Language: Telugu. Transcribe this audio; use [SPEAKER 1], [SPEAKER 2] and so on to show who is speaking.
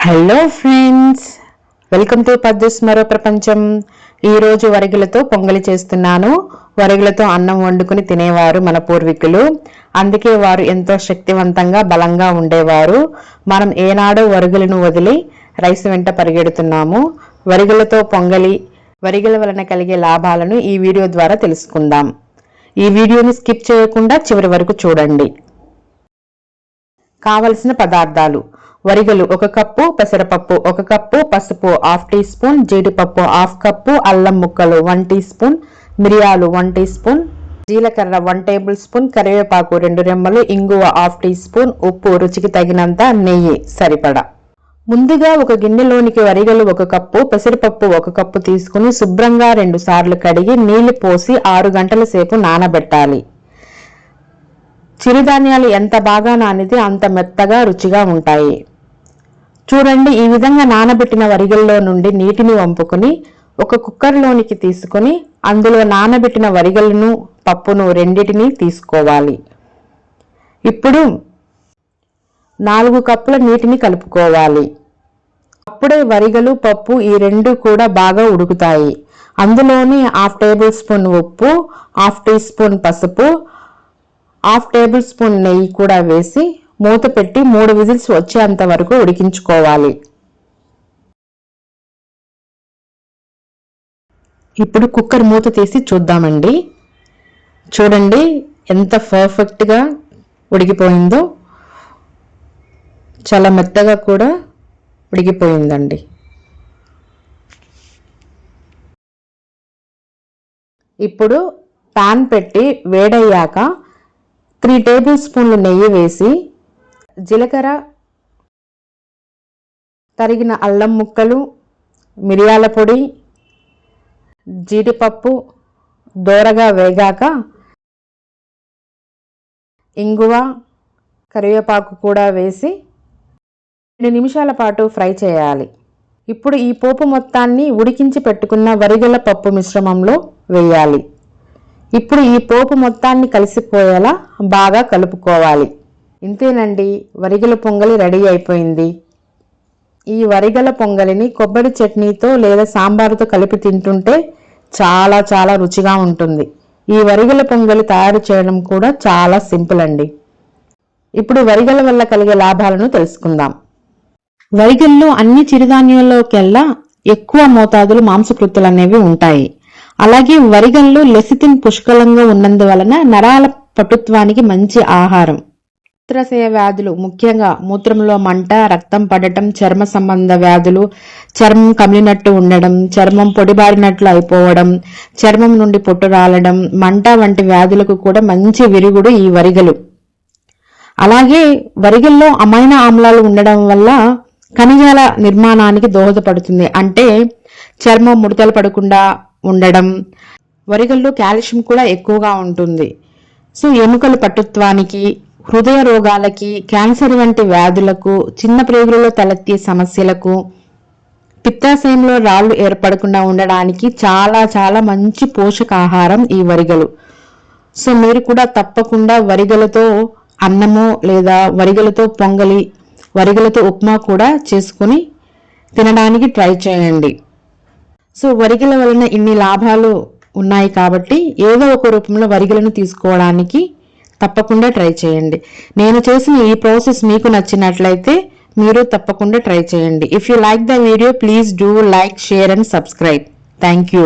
[SPEAKER 1] హలో ఫ్రెండ్స్, వెల్కమ్ టు పద్దుస్ మరో ప్రపంచం. ఈరోజు వరిగలతో పొంగలి చేస్తున్నాను. వరిగలతో అన్నం వండుకుని తినేవారు మన పూర్వీకులు. అందుకే వారు ఎంతో శక్తివంతంగా బలంగా ఉండేవారు. మనం ఏనాడో వరిగలను వదిలి రైస్ వెంట పరిగెడుతున్నాము. వరిగలతో పొంగలి, వరిగల వలన కలిగే లాభాలను ఈ వీడియో ద్వారా తెలుసుకుందాం. ఈ వీడియోని స్కిప్ చేయకుండా చివరి వరకు చూడండి. కావలసిన పదార్థాలు: వరిగలు 1 కప్పు, పెసరపప్పు 1 కప్పు, పసుపు 1/2 టీ స్పూన్, జీడిపప్పు 1/2 కప్పు, అల్లం ముక్కలు 1 టీ స్పూన్, మిరియాలు 1 టీ స్పూన్, జీలకర్ర 1 టేబుల్ స్పూన్, కరివేపాకు 2 రెమ్మలు, ఇంగువ 1/2 టీ స్పూన్, ఉప్పు రుచికి తగినంత, నెయ్యి సరిపడా. ముందుగా ఒక గిన్నెలోనికి వరిగలు 1 కప్పు, పెసరపప్పు 1 కప్పు తీసుకుని శుభ్రంగా 2 సార్లు కడిగి నీళ్లు పోసి 6 గంటల సేపు నానబెట్టాలి. చిరుధాన్యాలు ఎంత బాగా నానితే అంత మెత్తగా రుచిగా ఉంటాయి. చూడండి, ఈ విధంగా నానబెట్టిన వరిగల్లో నుండి నీటిని వంపుకొని ఒక కుక్కర్లోనికి తీసుకొని అందులో నానబెట్టిన వరిగలను, పప్పును రెండిటిని తీసుకోవాలి. ఇప్పుడు 4 కప్పుల నీటిని కలుపుకోవాలి. అప్పుడే వరిగలు, పప్పు ఈ రెండు కూడా బాగా ఉడుకుతాయి. అందులోని 1/2 టేబుల్ స్పూన్ ఉప్పు, 1/2 టీ స్పూన్ పసుపు, 1/2 టేబుల్ స్పూన్ నెయ్యి కూడా వేసి మూత పెట్టి 3 విజిల్స్ వచ్చేంత వరకు ఉడికించుకోవాలి. ఇప్పుడు కుక్కర్ మూత తీసి చూద్దామండి. చూడండి ఎంత పర్ఫెక్ట్గా ఉడికిపోయిందో. చాలా మెత్తగా కూడా ఉడికిపోయిందండి. ఇప్పుడు పాన్ పెట్టి వేడయ్యాక 3 టేబుల్ స్పూన్లు నెయ్యి వేసి జీలకర్ర, తరిగిన అల్లం ముక్కలు, మిరియాల పొడి, జీడిపప్పు దోరగా వేగాక ఇంగువ, కరివేపాకు కూడా వేసి 2 నిమిషాల పాటు ఫ్రై చేయాలి. ఇప్పుడు ఈ పోపు మొత్తాన్ని ఉడికించి పెట్టుకున్న వరిగల పప్పు మిశ్రమంలో వేయాలి. ఇప్పుడు ఈ పోపు మొత్తాన్ని కలిసిపోయేలా బాగా కలుపుకోవాలి. ఇంతేనండి, వరిగల పొంగలి రెడీ అయిపోయింది. ఈ వరిగల పొంగలిని కొబ్బరి చట్నీతో లేదా సాంబారుతో కలిపి తింటుంటే చాలా చాలా రుచిగా ఉంటుంది. ఈ వరిగల పొంగలి తయారు చేయడం కూడా చాలా సింపుల్ అండి. ఇప్పుడు వరిగల వల్ల కలిగే లాభాలను తెలుసుకుందాం. వరిగల్లో అన్ని చిరుధాన్యాల్లోకెల్లా ఎక్కువ మోతాదులు మాంసకృత్తులు అనేవి ఉంటాయి. అలాగే వరిగల్లో లెసిథిన్ పుష్కలంగా ఉన్నందువలన నరాల పటుత్వానికి మంచి ఆహారం. మూత్రాశయ వ్యాధులు, ముఖ్యంగా మూత్రంలో మంట, రక్తం పడటం, చర్మ సంబంధ వ్యాధులు, చర్మం కమిలినట్టు ఉండడం, చర్మం పొడిబారినట్లు అయిపోవడం, చర్మం నుండి పొట్టు రాలడం, మంట వంటి వ్యాధులకు కూడా మంచి విరుగుడు ఈ వరిగలు. అలాగే వరిగల్లో అమైనో ఆమ్లాలు ఉండడం వల్ల ఖనిజాల నిర్మాణానికి దోహదపడుతుంది. అంటే చర్మం ముడతలు పడకుండా ఉండడం. వరిగల్లో కాల్షియం కూడా ఎక్కువగా ఉంటుంది. సో ఎముకల పటుత్వానికి, హృదయ రోగాలకి, క్యాన్సర్ వంటి వ్యాధులకు, చిన్న ప్రేగులలో తలెత్తే సమస్యలకు, పిత్తాశయంలో రాళ్లు ఏర్పడకుండా ఉండడానికి చాలా చాలా మంచి పోషకాహారం ఈ వరిగలు. సో మీరు కూడా తప్పకుండా వరిగలతో అన్నము లేదా వరిగలతో పొంగలి, వరిగలతో ఉప్మా కూడా చేసుకుని తినడానికి ట్రై చేయండి. సో వరిగల వలన ఇన్ని లాభాలు ఉన్నాయి కాబట్టి ఏదో ఒక రూపంలో వరిగలను తీసుకోవడానికి తప్పకుండా ట్రై చేయండి. నేను చేసిన ఈ ప్రాసెస్ మీకు నచ్చినట్లయితే మీరు తప్పకుండా ట్రై చేయండి. If you like the video, please do like, share and subscribe. Thank you.